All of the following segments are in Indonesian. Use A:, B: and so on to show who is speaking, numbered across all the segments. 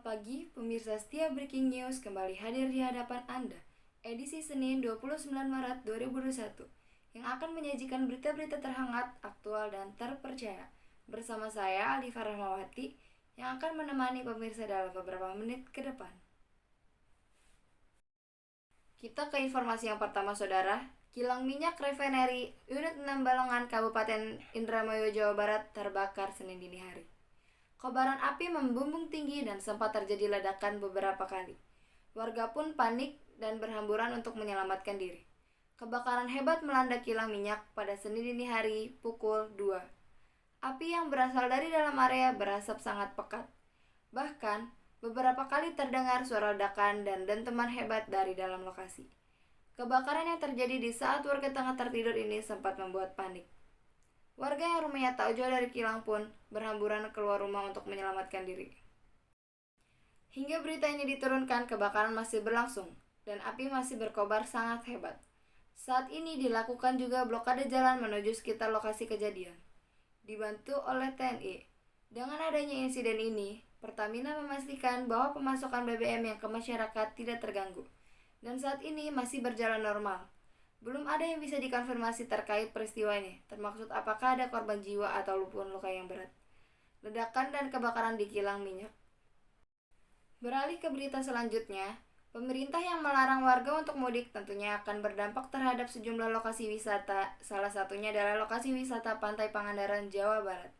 A: Pagi, pemirsa setia Breaking News kembali hadir di hadapan Anda, edisi Senin 29 Maret 2021, yang akan menyajikan berita-berita terhangat, aktual, dan terpercaya. Bersama saya, Alifa Rahmawati, yang akan menemani pemirsa dalam beberapa menit ke depan. Kita ke informasi yang pertama, saudara. Kilang minyak refinery Unit 6 Balongan, Kabupaten Indramayu, Jawa Barat terbakar Senin dini hari. Kobaran api membumbung tinggi dan sempat terjadi ledakan beberapa kali. Warga pun panik dan berhamburan untuk menyelamatkan diri. Kebakaran hebat melanda kilang minyak pada Senin dini hari pukul 2. Api yang berasal dari dalam area berasap sangat pekat. Bahkan, beberapa kali terdengar suara ledakan dan dentuman hebat dari dalam lokasi. Kebakaran yang terjadi di saat warga tengah tertidur ini sempat membuat panik. Warga yang rumahnya tak jauh dari kilang pun berhamburan keluar rumah untuk menyelamatkan diri. Hingga berita ini diturunkan, kebakaran masih berlangsung dan api masih berkobar sangat hebat. Saat ini dilakukan juga blokade jalan menuju sekitar lokasi kejadian, dibantu oleh TNI. Dengan adanya insiden ini, Pertamina memastikan bahwa pemasokan BBM yang ke masyarakat tidak terganggu, dan saat ini masih berjalan normal. Belum ada yang bisa dikonfirmasi terkait peristiwa ini, termaksud apakah ada korban jiwa atau luka yang berat. Ledakan dan kebakaran di kilang minyak. Beralih ke berita selanjutnya, pemerintah yang melarang warga untuk mudik tentunya akan berdampak terhadap sejumlah lokasi wisata, salah satunya adalah lokasi wisata Pantai Pangandaran, Jawa Barat.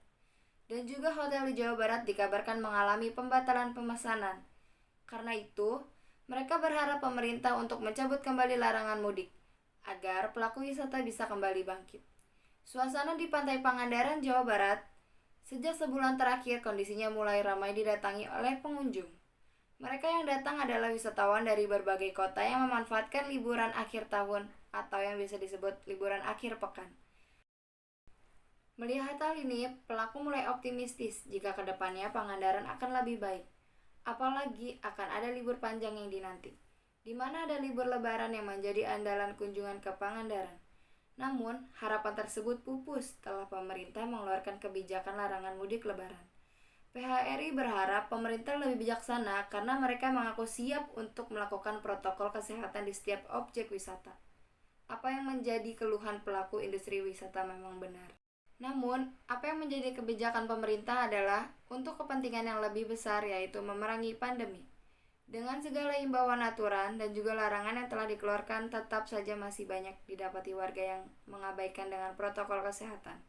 A: Dan juga hotel di Jawa Barat dikabarkan mengalami pembatalan pemesanan. Karena itu, mereka berharap pemerintah untuk mencabut kembali larangan mudik, agar pelaku wisata bisa kembali bangkit. Suasana di Pantai Pangandaran, Jawa Barat, sejak sebulan terakhir kondisinya mulai ramai didatangi oleh pengunjung. Mereka yang datang adalah wisatawan dari berbagai kota yang memanfaatkan liburan akhir tahun atau yang bisa disebut liburan akhir pekan. Melihat hal ini, pelaku mulai optimistis jika kedepannya Pangandaran akan lebih baik. Apalagi akan ada libur panjang yang dinanti, di mana ada libur lebaran yang menjadi andalan kunjungan ke Pangandaran. Namun, harapan tersebut pupus setelah pemerintah mengeluarkan kebijakan larangan mudik lebaran. PHRI berharap pemerintah lebih bijaksana karena mereka mengaku siap untuk melakukan protokol kesehatan di setiap objek wisata. Apa yang menjadi keluhan pelaku industri wisata memang benar. Namun, apa yang menjadi kebijakan pemerintah adalah untuk kepentingan yang lebih besar, yaitu memerangi pandemi. Dengan segala imbauan aturan dan juga larangan yang telah dikeluarkan, tetap saja masih banyak didapati warga yang mengabaikan dengan protokol kesehatan.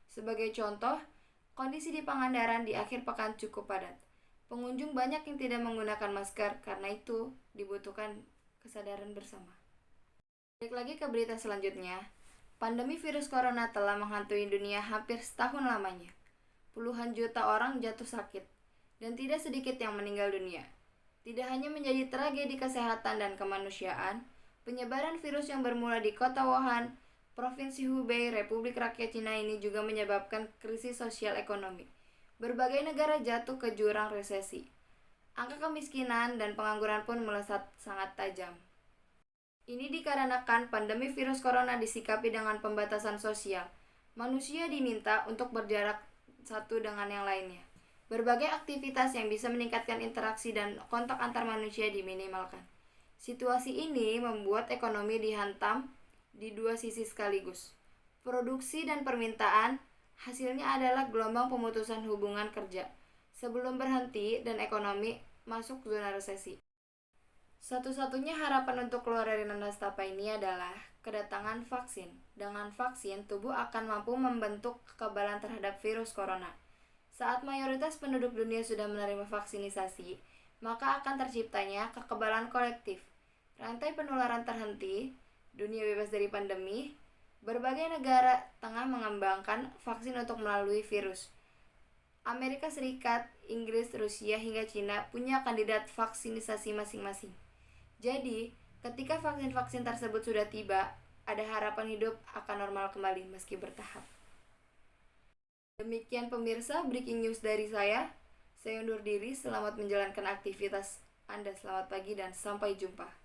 A: Sebagai contoh, kondisi di Pangandaran di akhir pekan cukup padat. Pengunjung banyak yang tidak menggunakan masker, karena itu dibutuhkan kesadaran bersama. Balik lagi ke berita selanjutnya. Pandemi virus corona telah menghantui dunia hampir setahun lamanya. Puluhan juta orang jatuh sakit, dan tidak sedikit yang meninggal dunia. Tidak hanya menjadi tragedi kesehatan dan kemanusiaan, penyebaran virus yang bermula di kota Wuhan, Provinsi Hubei, Republik Rakyat Cina ini juga menyebabkan krisis sosial ekonomi. Berbagai negara jatuh ke jurang resesi. Angka kemiskinan dan pengangguran pun melesat sangat tajam. Ini dikarenakan pandemi virus corona disikapi dengan pembatasan sosial. Manusia diminta untuk berjarak satu dengan yang lainnya. Berbagai aktivitas yang bisa meningkatkan interaksi dan kontak antar manusia diminimalkan. Situasi ini membuat ekonomi dihantam di dua sisi sekaligus. Produksi dan permintaan, hasilnya adalah gelombang pemutusan hubungan kerja sebelum berhenti dan ekonomi masuk zona resesi. Satu-satunya harapan untuk keluar dari nestapa ini adalah kedatangan vaksin. Dengan vaksin, tubuh akan mampu membentuk kekebalan terhadap virus corona. Saat mayoritas penduduk dunia sudah menerima vaksinisasi, maka akan terciptanya kekebalan kolektif. Rantai penularan terhenti, dunia bebas dari pandemi. Berbagai negara tengah mengembangkan vaksin untuk melalui virus. Amerika Serikat, Inggris, Rusia, hingga Cina punya kandidat vaksinisasi masing-masing. Jadi, ketika vaksin-vaksin tersebut sudah tiba, ada harapan hidup akan normal kembali meski bertahap. Demikian pemirsa, breaking news dari saya. Saya undur diri, selamat menjalankan aktivitas Anda. Selamat pagi dan sampai jumpa.